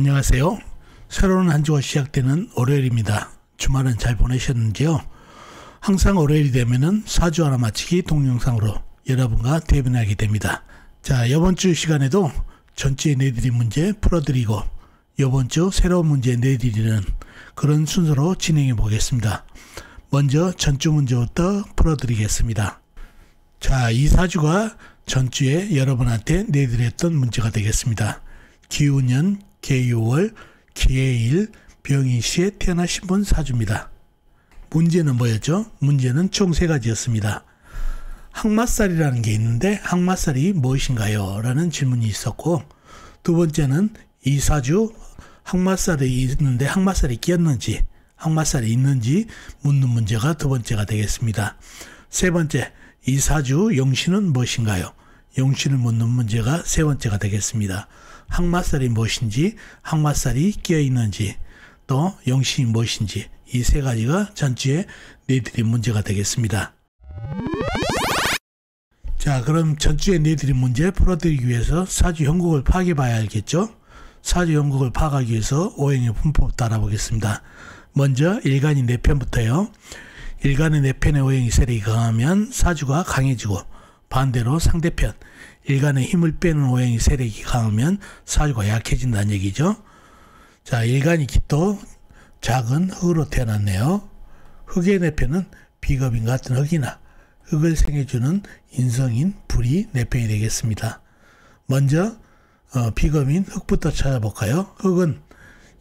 안녕하세요. 새로운 한 주가 시작되는 월요일입니다. 주말은 잘 보내셨는지요? 항상 월요일이 되면은 사주 하나 맞히기 동영상으로 여러분과 대면하게 됩니다. 자, 이번 주 시간에도 전주에 내드린 문제 풀어드리고 이번 주 새로운 문제 내드리는 그런 순서로 진행해 보겠습니다. 먼저 전주 문제부터 풀어드리겠습니다. 자, 이 사주가 전주에 여러분한테 내드렸던 문제가 되겠습니다. 기운년, 개유월, 기해일, 병인시에 태어나신 분 사주입니다. 문제는 뭐였죠? 문제는 총 3가지였습니다. 항마살이라는 게 있는데 항마살이 무엇인가요? 라는 질문이 있었고, 두 번째는 이 사주 항마살이 있는데 항마살이 끼었는지, 항마살이 있는지 묻는 문제가 두 번째가 되겠습니다. 세 번째, 이 사주 용신은 무엇인가요? 용신을 묻는 문제가 세 번째가 되겠습니다. 항마살이 무엇인지, 항마살이 끼어있는지, 또 용신이 무엇인지, 이 3가지가 전주에 내드린 문제가 되겠습니다. 자, 그럼 전주에 내드린 문제 풀어드리기 위해서 사주 형국을 파악해 봐야 알겠죠? 사주 형국을 파악하기 위해서 오행의 분포부터 알아보겠습니다. 먼저 일간이 4편부터요. 일간의 4편의 오행이 세력이 강하면 사주가 강해지고, 반대로 상대편 일간의 힘을 빼는 오행이 세력이 강하면 사주가 약해진다는 얘기죠. 자, 일간이 기토 작은 흙으로 태어났네요. 흙의 4편은 비겁인 같은 흙이나 흙을 생해주는 인성인 불이 4편이 되겠습니다. 먼저 비겁인 흙부터 찾아볼까요? 흙은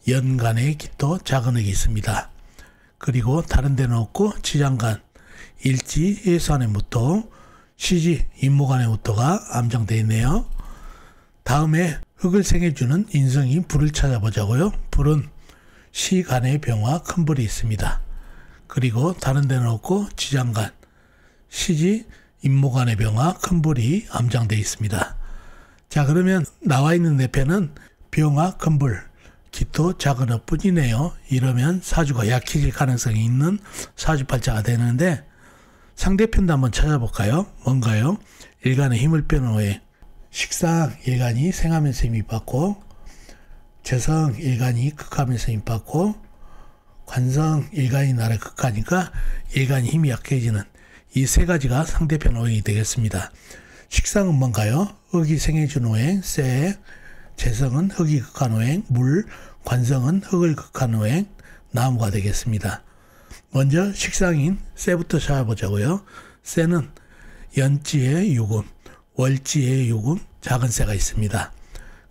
연간에 기토 작은 흙이 있습니다. 그리고 다른 데는 없고 지장간, 일지, 해수안의 무토, 시지, 임목안의 무토가 암정되어 있네요. 다음에 흙을 생해주는 인성인 불을 찾아보자고요. 불은 시간의 병화 큰 불이 있습니다. 그리고 다른 데는 없고 지장간, 시지, 임목안의 병화 큰 불이 암장되어 있습니다. 자, 그러면 나와 있는 4편은 병화 큰 불, 기토 작은 흙뿐이네요. 이러면 사주가 약해질 가능성이 있는 사주팔자가 되는데, 상대편도 한번 찾아볼까요? 뭔가요? 일간의 힘을 빼는 오행. 식상 일간이 생하면서 힘이 받고, 재성 일간이 극하면서 힘 받고, 관성 일간이 나를 극하니까 일간이 힘이 약해지는 이 3가지가 상대편 오행이 되겠습니다. 식상은 뭔가요? 흙이 생해준 오행, 쇠, 재성은 흙이 극한 오행, 물, 관성은 흙을 극한 오행, 나무가 되겠습니다. 먼저 식상인 쇠부터 찾아보자고요. 쇠는 연지에 유금, 월지에 유금, 작은 쇠가 있습니다.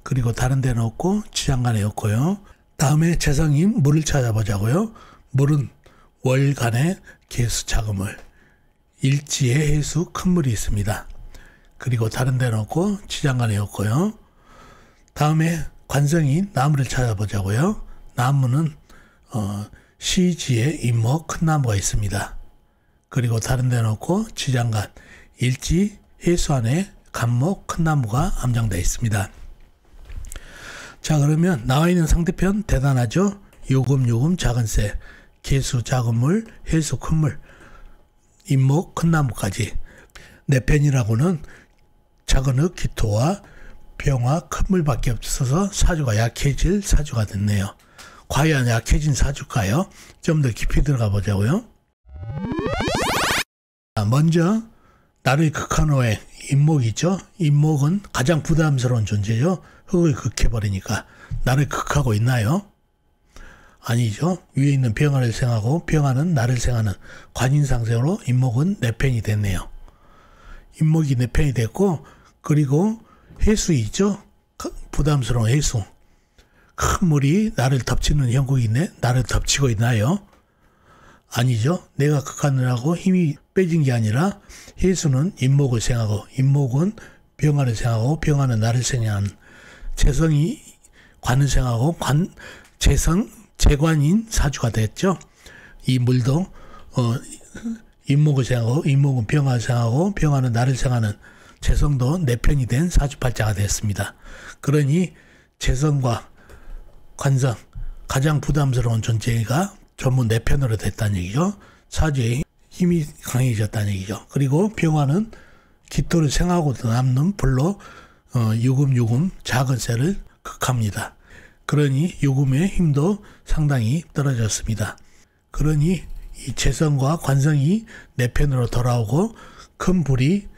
그리고 다른 데는 없고 지장간에 없고요. 다음에 재성인 물을 찾아보자고요. 물은 월간에 개수 작은 물, 일지에 해수 큰 물이 있습니다. 그리고 다른 데는 없고 지장간에 없고요. 다음에 관성인 나무를 찾아보자고요. 나무는 시지에 임목 큰 나무가 있습니다. 그리고 다른 데는 없고 지장간, 일지, 해수안에 간목 큰 나무가 암장되어 있습니다. 자, 그러면 나와 있는 상대편 대단하죠? 요금 작은 쇠, 개수 작은 물, 해수 큰 물, 임목 큰 나무까지 4편이라고는 작은 흙 기토와 병화 큰 물밖에 없어서 사주가 약해질 사주가 됐네요. 과연 약해진 사주일까요? 좀 더 깊이 들어가 보자고요. 먼저 나를 극한 오행, 임목이죠. 임목은 가장 부담스러운 존재죠. 흙을 극해버리니까. 나를 극하고 있나요? 아니죠. 위에 있는 병화를 생하고 병화는 나를 생하는 관인상세로 임목은 4편이 됐네요. 임목이 4편이 됐고, 그리고 해수 있죠. 부담스러운 해수. 큰 물이 나를 덮치는 형국이 있네. 나를 덮치고 있나요? 아니죠. 내가 극하느라고 힘이 빼진 게 아니라 해수는 임목을 생하고, 임목은 병화를 생하고, 병화는 나를 생하는, 재성이 관을 생하고, 재성, 재관인 사주가 됐죠. 이 물도 임목을 생하고, 임목은 병화를 생하고, 병화는 나를 생하는 재성도 4편이 된 사주팔자가 됐습니다. 그러니 재성과 관성, 가장 부담스러운 존재가 전부 4편으로 됐다는 얘기죠. 사주의 힘이 강해졌다는 얘기죠. 그리고 병화는 기토를 생하고도 남는 불로 유금 작은 쇠를 극합니다. 그러니 요금의 힘도 상당히 떨어졌습니다. 그러니 이 재성과 관성이 내 편으로 돌아오고 큰 불이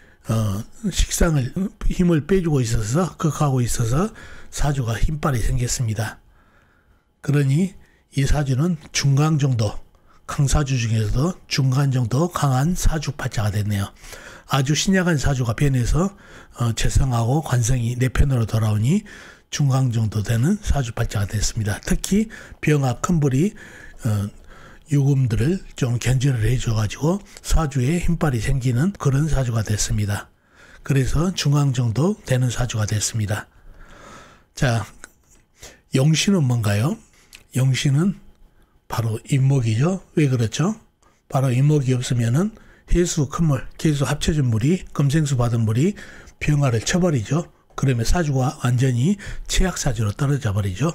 식상을 힘을 빼주고 있어서 극하고 있어서 사주가 힘빨이 생겼습니다. 그러니 이 사주는 중강 정도, 강사주 중에서도 중간 정도 강한 사주팔자가 됐네요. 아주 신약한 사주가 변해서 재성하고 관성이 내 편으로 돌아오니 중강 정도 되는 사주팔자가 됐습니다. 특히 병화 큰불이 요금들을 좀 견제를 해줘가지고 사주에 힘빨이 생기는 그런 사주가 됐습니다. 그래서 중강 정도 되는 사주가 됐습니다. 자, 용신은 뭔가요? 용신은 바로 인목이죠. 왜 그렇죠? 바로 인목이 없으면은 해수, 큰물, 계수 합쳐진 물이 금생수 받은 물이 병화를 쳐버리죠. 그러면 사주가 완전히 최악사주로 떨어져 버리죠.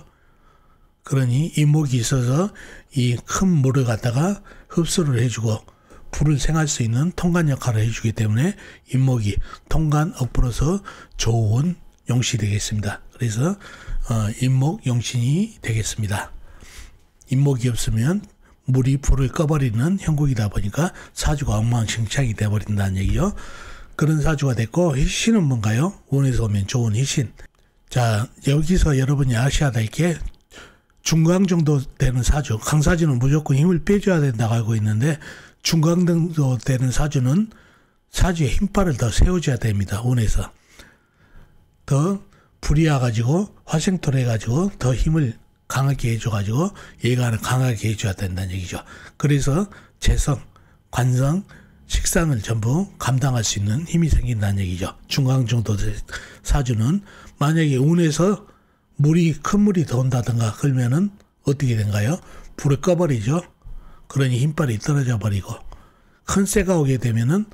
그러니 인목이 있어서 이 큰 물을 갖다가 흡수를 해주고 불을 생할 수 있는 통간 역할을 해주기 때문에 인목이 통간 엎불어서 좋은 용신이 되겠습니다. 그래서 인목 용신이 되겠습니다. 인목이 없으면 물이 불을 꺼버리는 형국이다 보니까 사주가 엉망진창이 되어버린다는 얘기죠. 그런 사주가 됐고, 희신은 뭔가요? 운에서 오면 좋은 희신. 자, 여기서 여러분이 아셔야 될 게 중강 정도 되는 사주, 강사주는 무조건 힘을 빼줘야 된다고 알고 있는데 중강 정도 되는 사주는 사주에 힘빨을 더 세워줘야 됩니다. 운에서. 더 불이 와가지고 화생토를 해가지고 더 힘을 강하게 해줘가지고 예간을 강하게 해줘야 된다는 얘기죠. 그래서 재성, 관성, 식상을 전부 감당할 수 있는 힘이 생긴다는 얘기죠. 중강 정도 사주는 만약에 운에서 큰 물이 더 온다든가 그러면은 어떻게 된가요? 불을 꺼버리죠. 그러니 힘빨이 떨어져 버리고 큰 새가 오게 되면은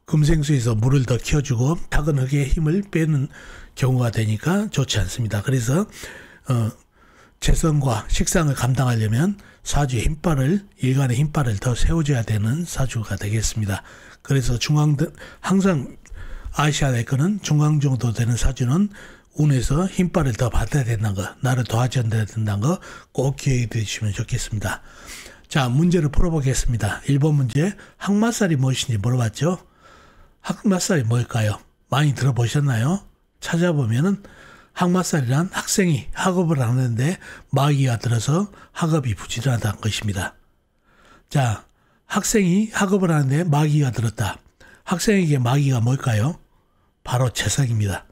금생수에서 물을 더 키워주고 작은 흙에 힘을 빼는 경우가 되니까 좋지 않습니다. 그래서 재성과 식상을 감당하려면 사주의 힘빨을, 일간의 힘빨을 더 세워줘야 되는 사주가 되겠습니다. 그래서 항상 아셔야 될 거는 중강 정도 되는 사주는 운에서 힘빨을 더 받아야 된다는 거, 나를 도와줘야 된다는 거 꼭 기억해 두시면 좋겠습니다. 자, 문제를 풀어보겠습니다. 1번 문제, 항마살이 무엇인지 물어봤죠? 항마살이 뭘까요? 많이 들어보셨나요? 찾아보면은 항마살이란 학생이 학업을 하는데 마귀가 들어서 학업이 부지런하다는 것입니다. 자, 학생이 학업을 하는데 마귀가 들었다. 학생에게 마귀가 뭘까요? 바로 재성입니다.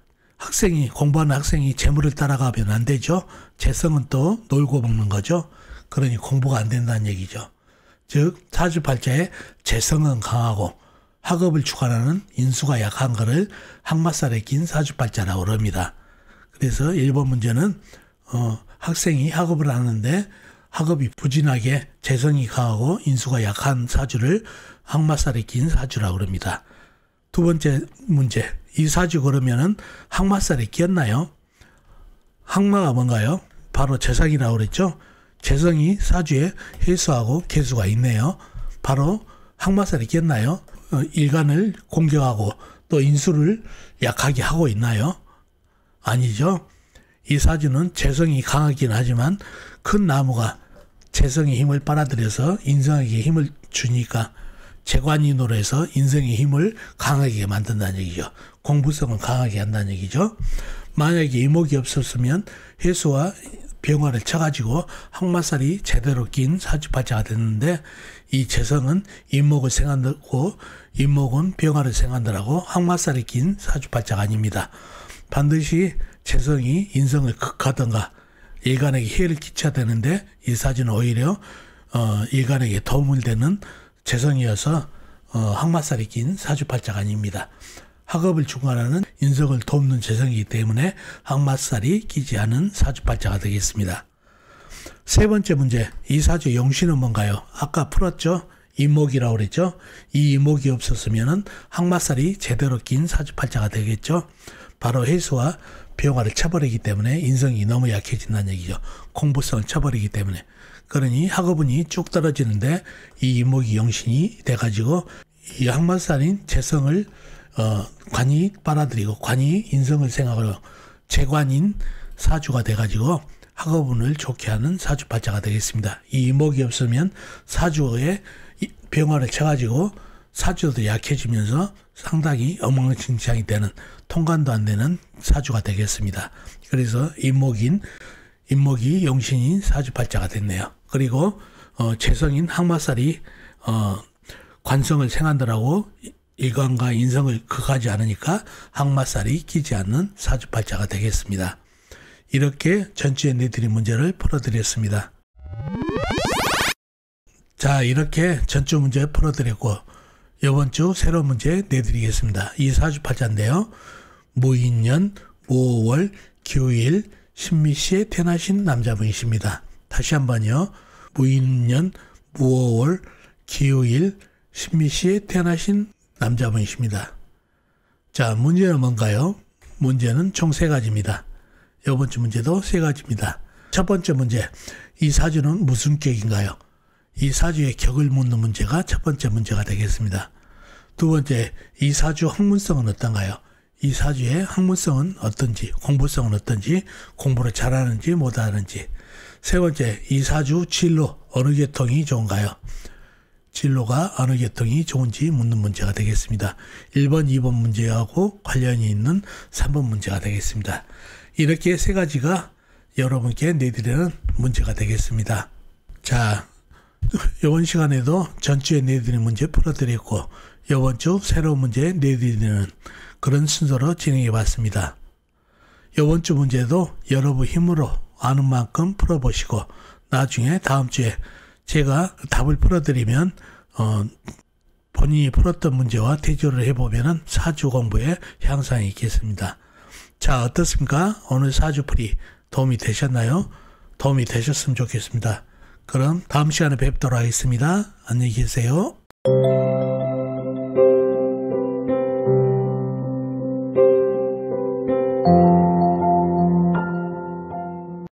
공부하는 학생이 재물을 따라가면 안 되죠. 재성은 또 놀고 먹는 거죠. 그러니 공부가 안 된다는 얘기죠. 즉 사주팔자에 재성은 강하고 학업을 주관하는 인수가 약한 거를 항마살에 낀 사주팔자라고 합니다. 그래서 1번 문제는 학생이 학업을 하는데 학업이 부진하게 재성이 강하고 인수가 약한 사주를 항마살에 낀 사주라고 합니다. 두 번째 문제, 이 사주 그러면은 항마살에 끼었나요? 항마가 뭔가요? 바로 재성이라고 그랬죠. 재성이 사주에 해수하고 개수가 있네요. 바로 항마살에 끼었나요? 일간을 공격하고 또 인수를 약하게 하고 있나요? 아니죠. 이 사주는 재성이 강하긴 하지만 큰 나무가 재성의 힘을 빨아들여서 인성에게 힘을 주니까 재관인으로 해서 인성의 힘을 강하게 만든다는 얘기죠. 공부성을 강하게 한다는 얘기죠. 만약에 이목이 없었으면 해수와 병화를 쳐가지고 항마살이 제대로 낀 사주팔자가 됐는데 이 재성은 인목을 생한다고 인목은 병화를 생한다라고 항마살이 낀 사주팔자가 아닙니다. 반드시 재성이 인성을 극하던가 일간에게 해를 끼쳐야 되는데 이 사주는 오히려 일간에게 도움을 되는 재성이어서 항마살이 낀 사주팔자가 아닙니다. 학업을 주관하는 인성을 돕는 재성이기 때문에 항마살이 끼지 않은 사주팔자가 되겠습니다. 세 번째 문제, 이 사주 용신은 뭔가요? 아까 풀었죠? 이목이라고 그랬죠? 이 이목이 없었으면 항마살이 제대로 낀 사주팔자가 되겠죠? 바로 해수와 병화를 쳐버리기 때문에 인성이 너무 약해진다는 얘기죠. 공부성을 쳐버리기 때문에. 그러니 학업운이 쭉 떨어지는데 이 이목이 용신이 돼가지고 이 항마살인 재성을 관이 빨아들이고 관이 인성을 생각하고 재관인 사주가 돼가지고 학업운을 좋게 하는 사주팔자가 되겠습니다. 이 이목이 없으면 사주에 병화를 쳐가지고 사주도 약해지면서 상당히 엉망진창이 되는, 통관도 안 되는 사주가 되겠습니다. 그래서 인목이 용신인 사주팔자가 됐네요. 그리고 재성인 항마살이 관성을 생한다라고 일관과 인성을 극하지 않으니까 항마살이 끼지 않는 사주팔자가 되겠습니다. 이렇게 전주에 내드린 문제를 풀어드렸습니다. 자, 이렇게 전주 문제 풀어드렸고 이번 주 새로운 문제 내드리겠습니다. 이 사주팔자인데요. 무인년, 무오월, 기후일, 신미시에 태어나신 남자분이십니다. 다시 한번요. 무인년, 무오월, 기후일, 신미시에 태어나신 남자분이십니다. 자, 문제는 뭔가요? 문제는 총 3가지입니다. 이번 주 문제도 3가지입니다. 첫 번째 문제, 이 사주는 무슨 격인가요? 이 사주의 격을 묻는 문제가 첫 번째 문제가 되겠습니다. 두 번째, 이 사주 학문성은 어떤가요? 이 사주의 학문성은 어떤지, 공부성은 어떤지, 공부를 잘하는지 못하는지. 세 번째, 이 사주 진로 어느 계통이 좋은가요? 진로가 어느 계통이 좋은지 묻는 문제가 되겠습니다. 1번, 2번 문제하고 관련이 있는 3번 문제가 되겠습니다. 이렇게 3가지가 여러분께 내드리는 문제가 되겠습니다. 자, 이번 시간에도 전주에 내드리는 문제 풀어드렸고 이번 주 새로운 문제 내드리는 그런 순서로 진행해 봤습니다. 이번 주 문제도 여러분 힘으로 아는 만큼 풀어보시고 나중에 다음 주에 제가 답을 풀어드리면 본인이 풀었던 문제와 대조를 해보면 사주 공부에 향상이 있겠습니다. 자, 어떻습니까? 오늘 사주풀이 도움이 되셨나요? 도움이 되셨으면 좋겠습니다. 그럼 다음 시간에 뵙도록 하겠습니다. 안녕히 계세요.